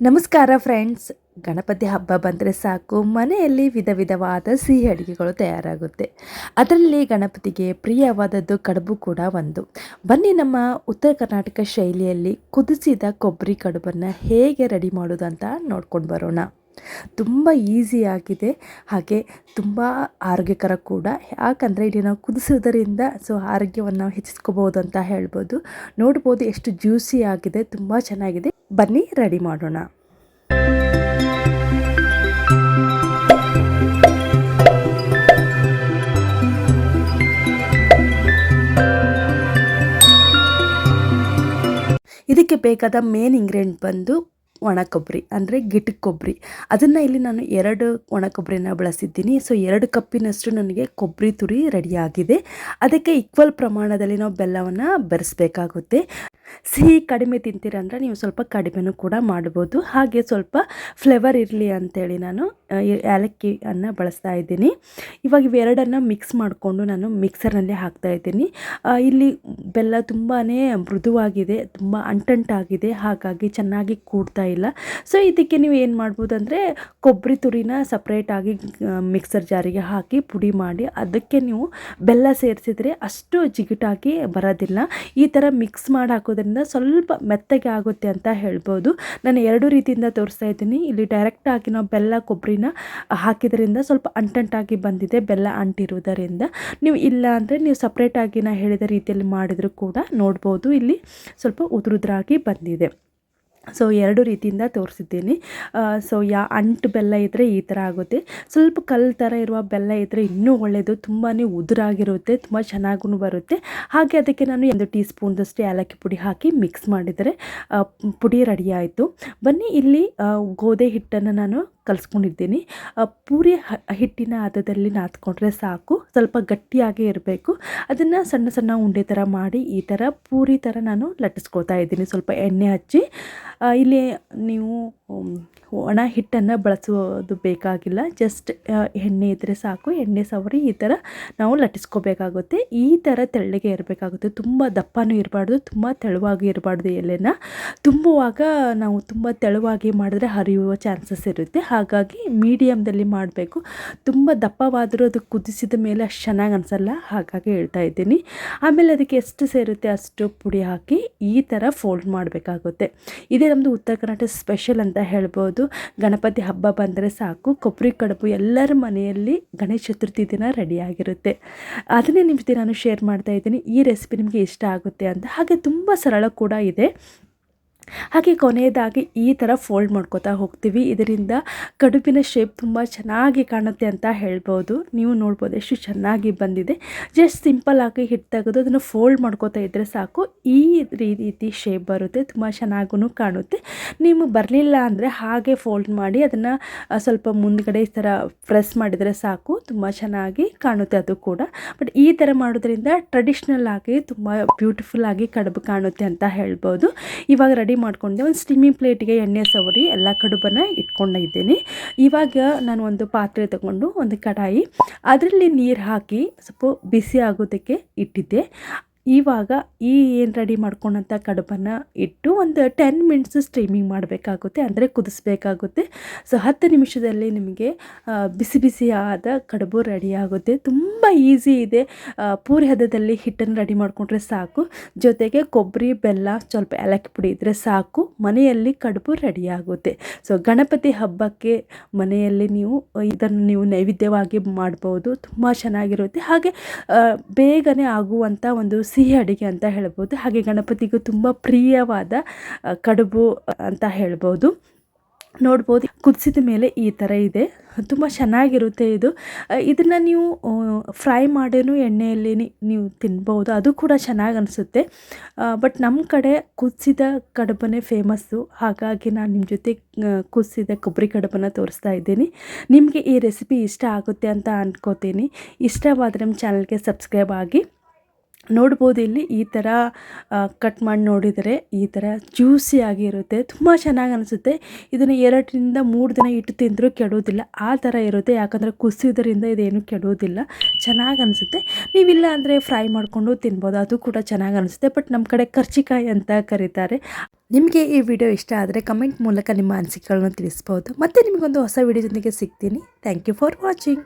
ನಮಸ್ಕಾರ ಫ್ರೆಂಡ್ಸ್. ಗಣಪತಿ ಹಬ್ಬ ಬಂದರೆ ಸಾಕು ಮನೆಯಲ್ಲಿ ವಿಧ ವಿಧವಾದ ಸಿಹಿ ಅಡುಗೆಗಳು ತಯಾರಾಗುತ್ತೆ. ಅದರಲ್ಲಿ ಗಣಪತಿಗೆ ಪ್ರಿಯವಾದದ್ದು ಕಡುಬು ಕೂಡ ಒಂದು. ಬನ್ನಿ ನಮ್ಮ ಉತ್ತರ ಕರ್ನಾಟಕ ಶೈಲಿಯಲ್ಲಿ ಕುದಿಸಿದ ಕೊಬ್ಬರಿ ಕಡುಬನ್ನು ಹೇಗೆ ರೆಡಿ ಮಾಡೋದು ಅಂತ ನೋಡ್ಕೊಂಡು ಬರೋಣ. ತುಂಬ ಈಸಿಯಾಗಿದೆ, ಹಾಗೆ ತುಂಬ ಆರೋಗ್ಯಕರ ಕೂಡ. ಯಾಕಂದರೆ ಇಲ್ಲಿ ನಾವು ಕುದಿಸೋದರಿಂದ ಆರೋಗ್ಯವನ್ನು ನಾವು ಹೆಚ್ಚಿಸ್ಕೋಬೋದು ಅಂತ ಹೇಳ್ಬೋದು. ನೋಡ್ಬೋದು ಎಷ್ಟು ಜ್ಯೂಸಿ ಆಗಿದೆ, ತುಂಬ ಚೆನ್ನಾಗಿದೆ. ಬನ್ನಿ ರೆಡಿ ಮಾಡೋಣ. ಇದಕ್ಕೆ ಬೇಕಾದ ಮೇನ್ ಇಂಗ್ರೀಡಿಯೆಂಟ್ ಬಂದು ಒಣ ಕೊಬ್ಬರಿ, ಅಂದರೆ ಗಿಟಕ್ ಕೊಬ್ಬರಿ. ಅದನ್ನು ಇಲ್ಲಿ ನಾನು 2 ಒಣ ಕೊಬ್ಬರಿನ ಬಳಸಿದ್ದೀನಿ. 2 ಕಪ್ಪಿನಷ್ಟು ನನಗೆ ಕೊಬ್ಬರಿ ತುರಿ ರೆಡಿಯಾಗಿದೆ. ಅದಕ್ಕೆ ಈಕ್ವಲ್ ಪ್ರಮಾಣದಲ್ಲಿ ನಾವು ಬೆಲ್ಲವನ್ನು ಬೆರೆಸಬೇಕಾಗುತ್ತೆ. ಸಿಹಿ ಕಡಿಮೆ ತಿಂತೀರಂದರೆ ನೀವು ಸ್ವಲ್ಪ ಕಡಿಮೆನೂ ಕೂಡ ಮಾಡ್ಬೋದು. ಹಾಗೆ ಸ್ವಲ್ಪ ಫ್ಲೇವರ್ ಇರಲಿ ಅಂಥೇಳಿ ನಾನು ಏಲಕ್ಕಿಯನ್ನು ಬಳಸ್ತಾ ಇದ್ದೀನಿ. ಇವಾಗ ಇವೆರಡನ್ನು ಮಿಕ್ಸ್ ಮಾಡಿಕೊಂಡು ನಾನು ಮಿಕ್ಸರ್ನಲ್ಲಿ ಹಾಕ್ತಾಯಿದ್ದೀನಿ. ಇಲ್ಲಿ ಬೆಲ್ಲ ತುಂಬಾ ಮೃದುವಾಗಿದೆ, ತುಂಬ ಅಂಟಂಟಾಗಿದೆ, ಹಾಗಾಗಿ ಚೆನ್ನಾಗಿ ಕೂಡ್ತಾ ಇಲ್ಲ. ಇದಕ್ಕೆ ನೀವು ಏನು ಮಾಡ್ಬೋದು ಅಂದರೆ ಕೊಬ್ಬರಿ ತುರಿನ ಸಪ್ರೇಟಾಗಿ ಮಿಕ್ಸರ್ ಜಾರಿಗೆ ಹಾಕಿ ಪುಡಿ ಮಾಡಿ ಅದಕ್ಕೆ ನೀವು ಬೆಲ್ಲ ಸೇರಿಸಿದ್ರೆ ಅಷ್ಟು ಜಿಗುಟಾಗಿ ಬರೋದಿಲ್ಲ. ಈ ಥರ ಮಿಕ್ಸ್ ಮಾಡಿ ಹಾಕೋದ್ರಿಂದ ಸ್ವಲ್ಪ ಮೆತ್ತಗೆ ಆಗುತ್ತೆ ಅಂತ ಹೇಳ್ಬೋದು. ನಾನು 2 ರೀತಿಯಿಂದ ತೋರಿಸ್ತಾ ಇದ್ದೀನಿ. ಇಲ್ಲಿ ಡೈರೆಕ್ಟಾಗಿ ನಾವು ಬೆಲ್ಲ ಕೊಬ್ಬರಿನ ಹಾಕಿದ್ರಿಂದ ಸ್ವಲ್ಪ ಅಂಟಂಟಾಗಿ ಬಂದಿದೆ, ಬೆಲ್ಲ ಅಂಟಿರುವುದರಿಂದ. ನೀವು ಇಲ್ಲ ಅಂದರೆ ನೀವು ಸಪ್ರೇಟಾಗಿ ನಾನು ಹೇಳಿದ ರೀತಿಯಲ್ಲಿ ಮಾಡಿದರೂ ಕೂಡ ನೋಡ್ಬೋದು, ಇಲ್ಲಿ ಸ್ವಲ್ಪ ಉದುರುದ್ರಾಗಿ ಬಂದಿದೆ. 2 ರೀತಿಯಿಂದ ತೋರಿಸಿದ್ದೀನಿ. ಅಂಟು ಬೆಲ್ಲ ಇದ್ದರೆ ಈ ಥರ ಆಗುತ್ತೆ. ಸ್ವಲ್ಪ ಕಲ್ಲು ಥರ ಇರುವ ಬೆಲ್ಲ ಇದ್ದರೆ ಇನ್ನೂ ಒಳ್ಳೆಯದು, ತುಂಬಾ ಉದುರಾಗಿರುತ್ತೆ, ತುಂಬ ಚೆನ್ನಾಗೂ ಬರುತ್ತೆ. ಹಾಗೆ ಅದಕ್ಕೆ ನಾನು 1 ಟೀ ಸ್ಪೂನ್ದಷ್ಟು ಏಲಕ್ಕಿ ಪುಡಿ ಹಾಕಿ ಮಿಕ್ಸ್ ಮಾಡಿದರೆ ಪುಡಿ ರೆಡಿ ಆಯಿತು. ಬನ್ನಿ, ಇಲ್ಲಿ ಗೋಧಿ ಹಿಟ್ಟನ್ನು ನಾನು ಕಲಿಸ್ಕೊಂಡಿದ್ದೀನಿ. ಪೂರಿ ಹಿಟ್ಟಿನ ಹದದಲ್ಲಿ ನಾದ್ಕೊಂಡ್ರೆ ಸಾಕು, ಸ್ವಲ್ಪ ಗಟ್ಟಿಯಾಗಿ ಇರಬೇಕು. ಅದನ್ನು ಸಣ್ಣ ಸಣ್ಣ ಉಂಡೆ ಥರ ಮಾಡಿ ಈ ಥರ ಪೂರಿ ಥರ ನಾನು ಲಟ್ಟಿಸ್ಕೊಳ್ತಾ ಇದ್ದೀನಿ. ಸ್ವಲ್ಪ ಎಣ್ಣೆ ಹಚ್ಚಿ, ಇಲ್ಲಿ ನೀವು ಒಣ ಹಿಟ್ಟನ್ನು ಬಳಸೋದು ಬೇಕಾಗಿಲ್ಲ, ಜಸ್ಟ್ ಎಣ್ಣೆ ಇದ್ದರೆ ಸಾಕು. ಎಣ್ಣೆ ಸವರಿ ಈ ಥರ ನಾವು ಲಟ್ಟಿಸ್ಕೋಬೇಕಾಗುತ್ತೆ. ಈ ಥರ ತೆಳ್ಳಗೆ ಇರಬೇಕಾಗುತ್ತೆ, ತುಂಬ ದಪ್ಪನೂ ಇರಬಾರ್ದು, ತುಂಬ ತೆಳುವಾಗಿ ಇರಬಾರ್ದು. ಎಲೆನ ತುಂಬುವಾಗ ನಾವು ತುಂಬ ತೆಳುವಾಗಿ ಮಾಡಿದ್ರೆ ಹರಿಯುವ ಚಾನ್ಸಸ್ ಇರುತ್ತೆ. ಹಾಗಾಗಿ ಮೀಡಿಯಮ್ದಲ್ಲಿ ಮಾಡಬೇಕು. ತುಂಬ ದಪ್ಪವಾದರೂ ಅದು ಕುದಿಸಿದ ಮೇಲೆ ಅಷ್ಟು ಚೆನ್ನಾಗಿ ಅನಿಸಲ್ಲ, ಹಾಗಾಗಿ ಹೇಳ್ತಾ ಇದ್ದೀನಿ. ಆಮೇಲೆ ಅದಕ್ಕೆ ಎಷ್ಟು ಸೇರುತ್ತೆ ಅಷ್ಟು ಪುಡಿ ಹಾಕಿ ಈ ಥರ ಫೋಲ್ಡ್ ಮಾಡಬೇಕಾಗುತ್ತೆ. ಇದೇ ನಮ್ಮದು ಉತ್ತರ ಕರ್ನಾಟಕ ಸ್ಪೆಷಲ್ ಅಂತ ಹೇಳ್ಬೋದು. ಗಣಪತಿ ಹಬ್ಬ ಬಂದರೆ ಸಾಕು ಕೊಬ್ಬರಿ ಕಡುಬು ಎಲ್ಲರ ಮನೆಯಲ್ಲಿ ಗಣೇಶ ಚತುರ್ಥಿ ದಿನ ರೆಡಿಯಾಗಿರುತ್ತೆ. ಅದನ್ನೇ ನಿಮ್ಮ ಜೊತೆ ನಾನು ಶೇರ್ ಮಾಡ್ತಾ ಇದ್ದೀನಿ. ಈ ರೆಸಿಪಿ ನಿಮಗೆ ಇಷ್ಟ ಆಗುತ್ತೆ ಅಂತ. ಹಾಗೆ ತುಂಬ ಸರಳ ಕೂಡ ಇದೆ. ಹಾಗೆ ಕೊನೆಯದಾಗಿ ಈ ಥರ ಫೋಲ್ಡ್ ಮಾಡ್ಕೋತಾ ಹೋಗ್ತೀವಿ. ಇದರಿಂದ ಕಡುಬಿನ ಶೇಪ್ ತುಂಬ ಚೆನ್ನಾಗಿ ಕಾಣುತ್ತೆ ಅಂತ ಹೇಳ್ಬೋದು. ನೀವು ನೋಡ್ಬೋದು ಎಷ್ಟು ಚೆನ್ನಾಗಿ ಬಂದಿದೆ. ಜಸ್ಟ್ ಸಿಂಪಲ್ಲಾಗಿ ಹಿಟ್ಟು ತೆಗೆದು ಅದನ್ನು ಫೋಲ್ಡ್ ಮಾಡ್ಕೋತಾ ಇದ್ದರೆ ಸಾಕು, ಈ ರೀತಿ ಶೇಪ್ ಬರುತ್ತೆ, ತುಂಬ ಚೆನ್ನಾಗೂ ಕಾಣುತ್ತೆ. ನೀವು ಬರಲಿಲ್ಲ ಅಂದರೆ ಹಾಗೆ ಫೋಲ್ಡ್ ಮಾಡಿ ಅದನ್ನು ಸ್ವಲ್ಪ ಮುಂದ್ಗಡೆ ಈ ಥರ ಪ್ರೆಸ್ ಮಾಡಿದರೆ ಸಾಕು, ತುಂಬ ಚೆನ್ನಾಗಿ ಕಾಣುತ್ತೆ ಅದು ಕೂಡ. ಬಟ್ ಈ ಥರ ಮಾಡೋದ್ರಿಂದ ಟ್ರೆಡಿಷ್ನಲ್ ಆಗಿ ತುಂಬ ಬ್ಯೂಟಿಫುಲ್ ಆಗಿ ಕಡುಬು ಕಾಣುತ್ತೆ ಅಂತ ಹೇಳ್ಬೋದು. ಇವಾಗ ರೆಡಿ ಮಾಡ್ಕೊಂಡೆ ಒಂದು ಸ್ಟೀಮಿಂಗ್ ಪ್ಲೇಟಿಗೆ ಎಣ್ಣೆ ಸವರಿ ಎಲ್ಲ ಕಡುಬನ್ನು ಇಟ್ಕೊಂಡಿದ್ದೀನಿ. ಇವಾಗ ನಾನು ಒಂದು ಪಾತ್ರೆ ತಗೊಂಡು ಒಂದು ಕಡಾಯಿ, ಅದರಲ್ಲಿ ನೀರು ಹಾಕಿ ಸ್ವಲ್ಪ ಬಿಸಿ ಆಗೋದಕ್ಕೆ ಇಟ್ಟಿದ್ದೆ. ಇವಾಗ ಈ ಏನು ರೆಡಿ ಮಾಡ್ಕೊಂಡಂಥ ಕಡುಬನ್ನು ಇಟ್ಟು ಒಂದು 10 ಮಿನಿಟ್ಸ್ ಸ್ಟೀಮಿಂಗ್ ಮಾಡಬೇಕಾಗುತ್ತೆ, ಅಂದರೆ ಕುದಿಸ್ಬೇಕಾಗುತ್ತೆ. 10 ನಿಮಿಷದಲ್ಲಿ ನಿಮಗೆ ಬಿಸಿ ಬಿಸಿಯಾದ ಕಡುಬು ರೆಡಿ ಆಗುತ್ತೆ. ತುಂಬ ಈಸಿ ಇದೆ. ಪೂರಿ ಹದದಲ್ಲಿ ಹಿಟ್ಟನ್ನು ರೆಡಿ ಮಾಡಿಕೊಂಡ್ರೆ ಸಾಕು, ಜೊತೆಗೆ ಕೊಬ್ಬರಿ, ಬೆಲ್ಲ, ಸ್ವಲ್ಪ ಏಲಕ್ಕಿ ಪುಡಿ ಇದ್ದರೆ ಸಾಕು, ಮನೆಯಲ್ಲಿ ಕಡುಬು ರೆಡಿಯಾಗುತ್ತೆ. ಗಣಪತಿ ಹಬ್ಬಕ್ಕೆ ಮನೆಯಲ್ಲಿ ಇದನ್ನು ನೀವು ನೈವೇದ್ಯವಾಗಿ ಮಾಡ್ಬೋದು, ತುಂಬ ಚೆನ್ನಾಗಿರುತ್ತೆ. ಹಾಗೆ ಬೇಗನೆ ಆಗುವಂಥ ಒಂದು ಸಿಹಿ ಅಡುಗೆ ಅಂತ ಹೇಳ್ಬೋದು. ಹಾಗೆ ಗಣಪತಿಗೂ ತುಂಬ ಪ್ರಿಯವಾದ ಕಡುಬು ಅಂತ ಹೇಳ್ಬೋದು. ನೋಡ್ಬೋದು, ಕುದಿಸಿದ ಮೇಲೆ ಈ ಥರ ಇದೆ, ತುಂಬ ಚೆನ್ನಾಗಿರುತ್ತೆ ಇದು. ಇದನ್ನು ನೀವು ಫ್ರೈ ಮಾಡೇನು ಎಣ್ಣೆಯಲ್ಲಿ ನೀವು ತಿನ್ಬೋದು, ಅದು ಕೂಡ ಚೆನ್ನಾಗಿ ಅನಿಸುತ್ತೆ. ಬಟ್ ನಮ್ಮ ಕಡೆ ಕುದಿಸಿದ ಕಡುಬನ್ನೇ ಫೇಮಸ್ಸು, ಹಾಗಾಗಿ ನಾನು ನಿಮ್ಮ ಜೊತೆ ಕುದಿಸಿದ ಕೊಬ್ಬರಿ ಕಡುಬನ್ನು ತೋರಿಸ್ತಾ ಇದ್ದೀನಿ. ನಿಮಗೆ ಈ ರೆಸಿಪಿ ಇಷ್ಟ ಆಗುತ್ತೆ ಅಂತ ಅಂದ್ಕೋತೀನಿ. ಇಷ್ಟವಾದರೆ ನಮ್ಮ ಚಾನಲ್ಗೆ ಸಬ್ಸ್ಕ್ರೈಬ್ ಆಗಿ. ನೋಡ್ಬೋದು ಇಲ್ಲಿ ಈ ಥರ ಕಟ್ ಮಾಡಿ ನೋಡಿದರೆ ಈ ಥರ ಜ್ಯೂಸಿ ಆಗಿರುತ್ತೆ, ತುಂಬ ಚೆನ್ನಾಗಿ ಅನಿಸುತ್ತೆ. ಇದನ್ನು 2ರಿಂದ 3 ದಿನ ಇಟ್ಟು ತಿಂದರೂ ಕೆಡೋದಿಲ್ಲ, ಆ ಥರ ಇರುತ್ತೆ. ಯಾಕಂದರೆ ಕುಸಿಯೋದ್ರಿಂದ ಇದೇನು ಕೆಡೋದಿಲ್ಲ, ಚೆನ್ನಾಗಿ ಅನಿಸುತ್ತೆ. ನೀವಿಲ್ಲ ಅಂದರೆ ಫ್ರೈ ಮಾಡಿಕೊಂಡು ತಿನ್ಬೋದು, ಅದು ಕೂಡ ಚೆನ್ನಾಗಿ ಅನಿಸುತ್ತೆ. ಬಟ್ ನಮ್ಮ ಕಡೆ ಕರ್ಚಿಕಾಯಿ ಅಂತ ಕರೀತಾರೆ. ನಿಮಗೆ ಈ ವಿಡಿಯೋ ಇಷ್ಟ ಆದರೆ ಕಮೆಂಟ್ ಮೂಲಕ ನಿಮ್ಮ ಅನಿಸಿಕೆಗಳನ್ನು ತಿಳಿಸ್ಬೋದು. ಮತ್ತೆ ನಿಮಗೊಂದು ಹೊಸ ವಿಡಿಯೋದೊಂದಿಗೆ ಸಿಗ್ತೀನಿ. Thank you for watching.